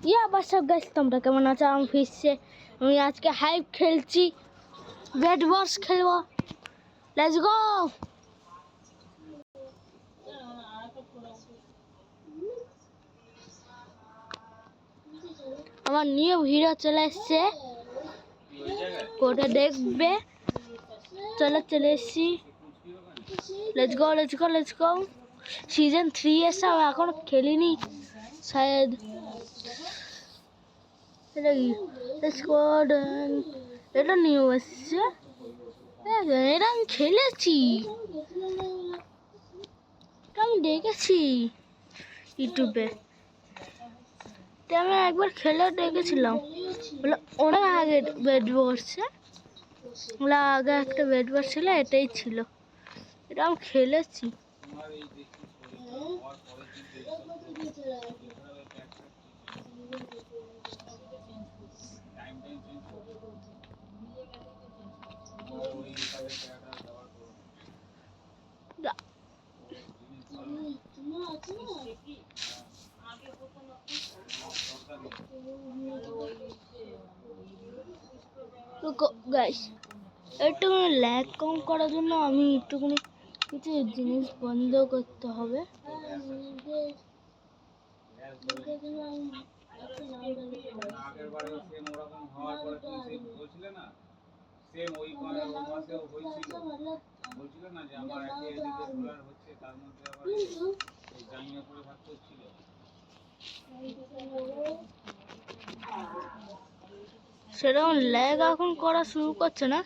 ইয়া বাসা গাইস, তোমরা কেমন আছো? আমি ফিরছে, আমি আজকে হাইপ খেলছি, ব্যাট বক্স খেলবো। Let's go. আমার নিউ হিরো চলে এসছে, কোটা দেখবে। চলে এসছি। Let's go let's go let's go. Season 3 এসে এখনো খেলিনি শায়দ। এটা নিউ এসছে, এটা আমি খেলেছি, আমি দেখেছি ইউটিউবে। আমি একবার খেলে দেখেছিলাম, অনেক আগে বেড বসছে, আগে একটা বেড বস ছিল, এটাই ছিল, এটা আমি খেলেছি। গাইস, একটুখানি ল্যাগ কম করার জন্য আমি একটুখানি কিছু জিনিস বন্ধ করতে হবে। সেম ওই মাসেও হয়েছিল, বলছিল না যে আমার একটা এদিকে সোলার হচ্ছে, তার মধ্যে আবার এই জাঙ্গিয়া করে থাকতে হচ্ছিল। সেরকম ল্যাগ এখন করা শুরু করছে না,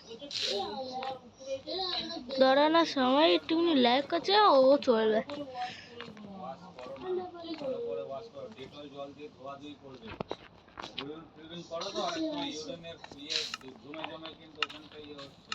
দাঁড়ানোর সময় একটুখানি ল্যাগ করছে, ও চলবে। ডেটল জল দিয়ে ধোয়াধুয়ি করবে, ক্লিন করো তো। অনেক সময় ইউরেনের জমে জমে কিন্তু ওখানটা হচ্ছে।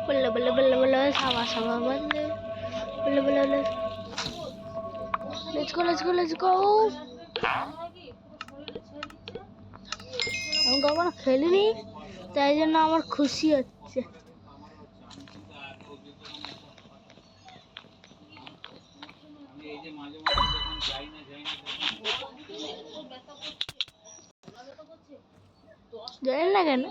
বল্লে বল্লে বল্লে বল্লে সাবা সাবা বল্লে বল্লে বল্লে বল্লে। Let's go let's go let's go. আমি কখনো খেলিনি, তাই জন্য আমার খুশি হচ্ছে। জানি না কেন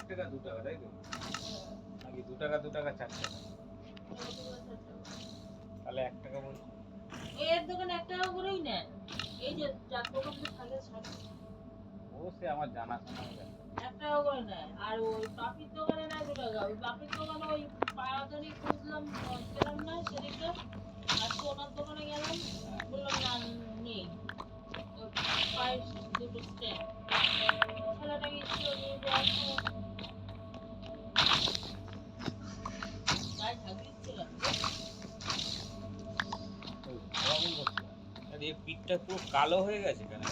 টাকা 2 টাকা, তাই তো? নাকি 2 টাকা 2 টাকা 4 টাকা? তাহলে 1 টাকা বল। এর দোকানে 1 টাকা করেই নেন। এই যে যার দোকানে থাকে সাথে ও সে আমার জানা শোনা যায়। 1 টাকা করে নেয়। আর ওই পাপির দোকানে নেয় 2 টাকা। ওই পাপির দোকানে ওই পাড়াতলি খুঁজলাম, পেলাম না সেদিকটা। আর ওনার দোকানে গেলাম, বললাম না নেই। পায়ের দুটো স্ট্যান্ড ছেলেটাকে ছিল নিয়ে যাচ্ছে। পিঠটা পুরো কালো হয়ে গেছে কেন?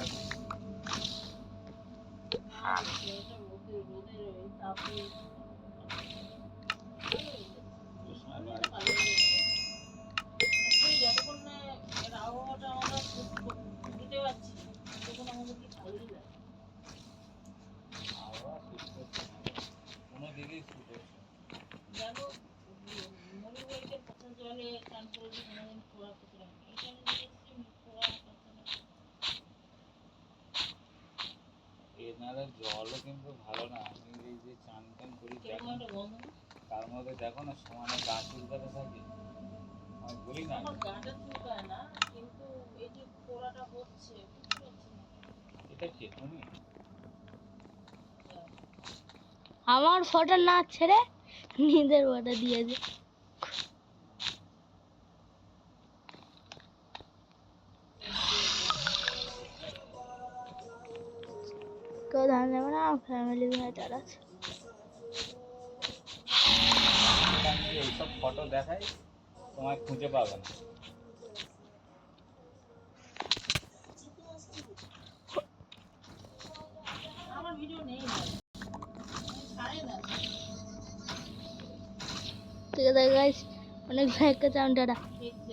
যতক্ষণ না আবহাওয়াটা আমরা বুঝতে পারছি তখন আমাদের কি ভালোই লাগে। আবহাওয়া কোনো দিকেই শুট হচ্ছে জানো। মনিবাইকে পছন্দ জলে চান করে কোনোদিন খোলা করতে পারে না। এটা আমি দেখছি খোলা করতে না। ইনারের জলও কিন্তু ভালো না। আমি এই যে চান টান করি দেখো, তার মধ্যে দেখো না সমানে গা চুলকাতে থাকে। আমি বলি না আমার গাটা চুলকায় না, কিন্তু এই যে পোড়াটা হচ্ছে বুঝতে পারছি না। এটা কে তুমি? আমার ফটো না ছেড়ে নিজের ফটো দিয়েছে। কেউ ধান দেবে না, ফ্যামিলি ম্যাটার আছে। আমি যে এইসব ফটো দেখাই তোমায় খুঁজে পাবে না। আমার ভিডিও নেই না, ছাড়ে না। ঠিক আছে গাইস, অনেক লাইক করতে টাটা। দেখছি